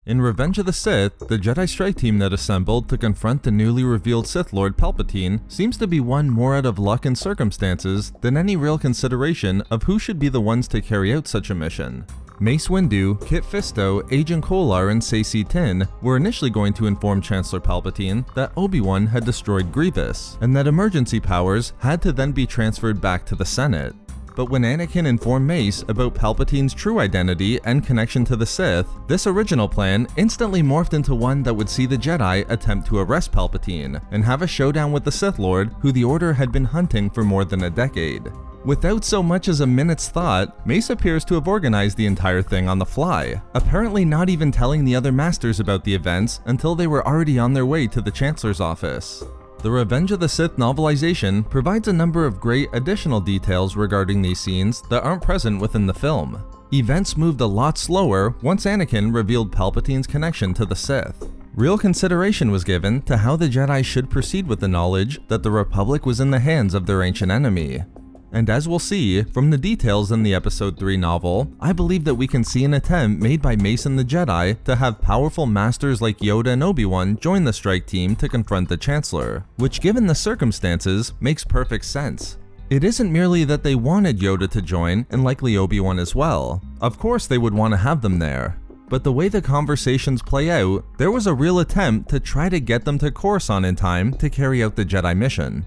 In Revenge of the Sith, the Jedi strike team that assembled to confront the newly revealed Sith Lord Palpatine seems to be one more out of luck and circumstances than any real consideration of who should be the ones to carry out such a mission. Mace Windu, Kit Fisto, Agent Kolar, and Saesee Tiin were initially going to inform Chancellor Palpatine that Obi-Wan had destroyed Grievous, and that emergency powers had to then be transferred back to the Senate. But when Anakin informed Mace about Palpatine's true identity and connection to the Sith, this original plan instantly morphed into one that would see the Jedi attempt to arrest Palpatine and have a showdown with the Sith Lord who the Order had been hunting for more than a decade. Without so much as a minute's thought, Mace appears to have organized the entire thing on the fly, apparently not even telling the other masters about the events until they were already on their way to the Chancellor's office. The Revenge of the Sith novelization provides a number of great additional details regarding these scenes that aren't present within the film. Events moved a lot slower once Anakin revealed Palpatine's connection to the Sith. Real consideration was given to how the Jedi should proceed with the knowledge that the Republic was in the hands of their ancient enemy. And as we'll see from the details in the Episode 3 novel, I believe that we can see an attempt made by Mace and the Jedi to have powerful masters like Yoda and Obi-Wan join the strike team to confront the Chancellor, which given the circumstances makes perfect sense. It isn't merely that they wanted Yoda to join and likely Obi-Wan as well. Of course they would want to have them there. But the way the conversations play out, there was a real attempt to try to get them to Coruscant in time to carry out the Jedi mission.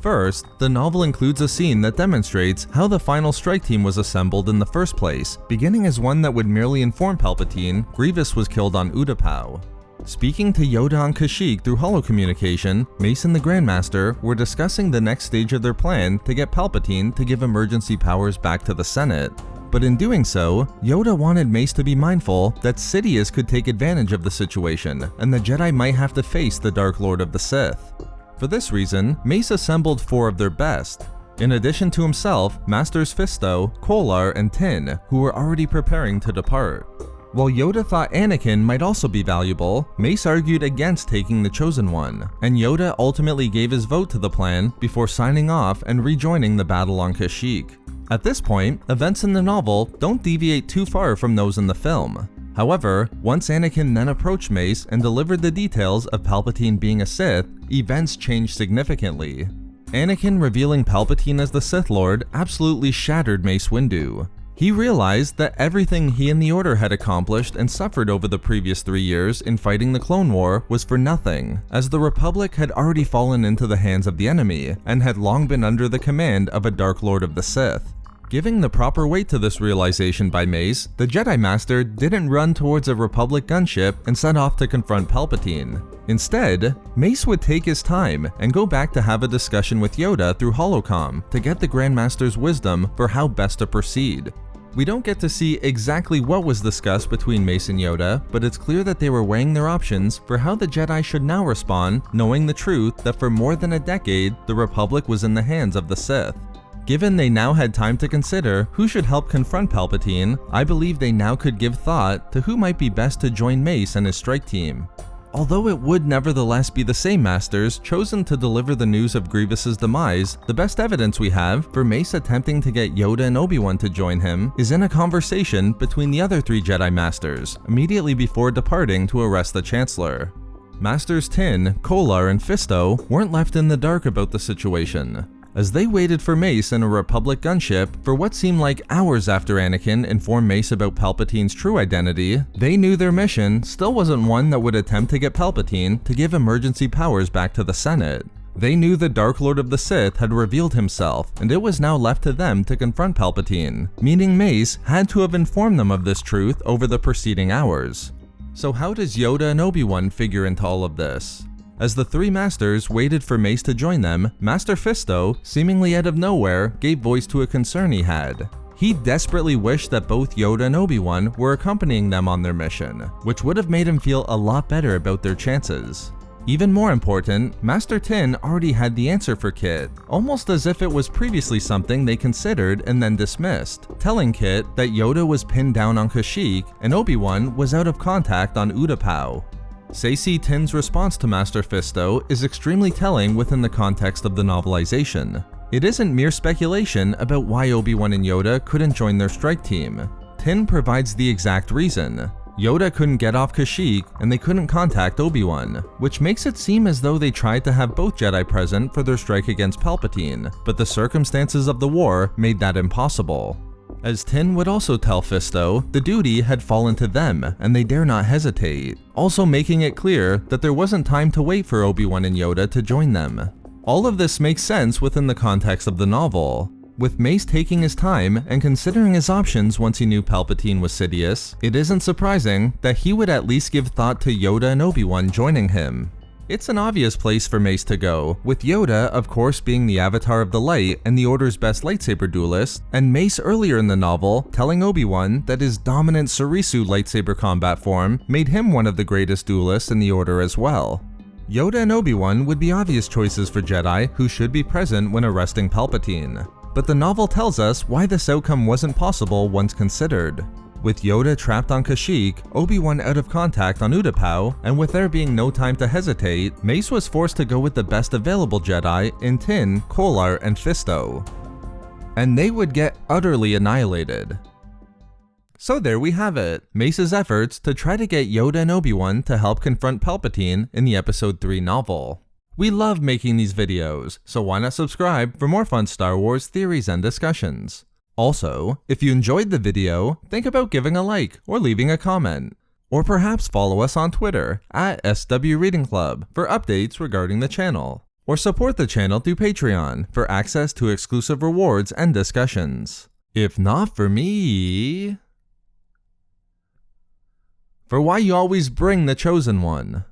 First, the novel includes a scene that demonstrates how the final strike team was assembled in the first place, beginning as one that would merely inform Palpatine Grievous was killed on Utapau. Speaking to Yoda on Kashyyyk through holocommunication, Mace and the Grandmaster were discussing the next stage of their plan to get Palpatine to give emergency powers back to the Senate. But in doing so, Yoda wanted Mace to be mindful that Sidious could take advantage of the situation, and the Jedi might have to face the Dark Lord of the Sith. For this reason, Mace assembled 4 of their best. In addition to himself, Masters Fisto, Kolar, and Tiin, who were already preparing to depart. While Yoda thought Anakin might also be valuable, Mace argued against taking the Chosen One, and Yoda ultimately gave his vote to the plan before signing off and rejoining the battle on Kashyyyk. At this point, events in the novel don't deviate too far from those in the film. However, once Anakin then approached Mace and delivered the details of Palpatine being a Sith, events changed significantly. Anakin revealing Palpatine as the Sith Lord absolutely shattered Mace Windu. He realized that everything he and the Order had accomplished and suffered over the previous 3 years in fighting the Clone War was for nothing, as the Republic had already fallen into the hands of the enemy and had long been under the command of a Dark Lord of the Sith. Giving the proper weight to this realization by Mace, the Jedi Master didn't run towards a Republic gunship and set off to confront Palpatine. Instead, Mace would take his time and go back to have a discussion with Yoda through holocom to get the Grandmaster's wisdom for how best to proceed. We don't get to see exactly what was discussed between Mace and Yoda, but it's clear that they were weighing their options for how the Jedi should now respond, knowing the truth that for more than a decade, the Republic was in the hands of the Sith. Given they now had time to consider who should help confront Palpatine, I believe they now could give thought to who might be best to join Mace and his strike team. Although it would nevertheless be the same masters chosen to deliver the news of Grievous's demise, the best evidence we have for Mace attempting to get Yoda and Obi-Wan to join him is in a conversation between the other 3 Jedi Masters, immediately before departing to arrest the Chancellor. Masters Tiin, Kolar, and Fisto weren't left in the dark about the situation. As they waited for Mace in a Republic gunship for what seemed like hours after Anakin informed Mace about Palpatine's true identity, they knew their mission still wasn't one that would attempt to get Palpatine to give emergency powers back to the Senate. They knew the Dark Lord of the Sith had revealed himself, and it was now left to them to confront Palpatine, meaning Mace had to have informed them of this truth over the preceding hours. So how does Yoda and Obi-Wan figure into all of this? As the 3 masters waited for Mace to join them, Master Fisto, seemingly out of nowhere, gave voice to a concern he had. He desperately wished that both Yoda and Obi-Wan were accompanying them on their mission, which would have made him feel a lot better about their chances. Even more important, Master Tiin already had the answer for Kit, almost as if it was previously something they considered and then dismissed, telling Kit that Yoda was pinned down on Kashyyyk and Obi-Wan was out of contact on Utapau. Saesee Tiin's response to Master Fisto is extremely telling within the context of the novelization. It isn't mere speculation about why Obi-Wan and Yoda couldn't join their strike team. Tiin provides the exact reason. Yoda couldn't get off Kashyyyk, and they couldn't contact Obi-Wan, which makes it seem as though they tried to have both Jedi present for their strike against Palpatine, but the circumstances of the war made that impossible. As Tin would also tell Fisto, the duty had fallen to them, and they dare not hesitate, also making it clear that there wasn't time to wait for Obi-Wan and Yoda to join them. All of this makes sense within the context of the novel. With Mace taking his time and considering his options once he knew Palpatine was Sidious, it isn't surprising that he would at least give thought to Yoda and Obi-Wan joining him. It's an obvious place for Mace to go, with Yoda of course being the Avatar of the Light and the Order's best lightsaber duelist, and Mace earlier in the novel telling Obi-Wan that his dominant Surisu lightsaber combat form made him one of the greatest duelists in the Order as well. Yoda and Obi-Wan would be obvious choices for Jedi who should be present when arresting Palpatine. But the novel tells us why this outcome wasn't possible once considered. With Yoda trapped on Kashyyyk, Obi-Wan out of contact on Utapau, and with there being no time to hesitate, Mace was forced to go with the best available Jedi in Tin, Kolar, and Fisto. And they would get utterly annihilated. So there we have it, Mace's efforts to try to get Yoda and Obi-Wan to help confront Palpatine in the Episode 3 novel. We love making these videos, so why not subscribe for more fun Star Wars theories and discussions. Also, if you enjoyed the video, think about giving a like or leaving a comment. Or perhaps follow us on Twitter @SW Reading Club for updates regarding the channel. Or support the channel through Patreon for access to exclusive rewards and discussions. If not for me... For why you always bring the chosen one.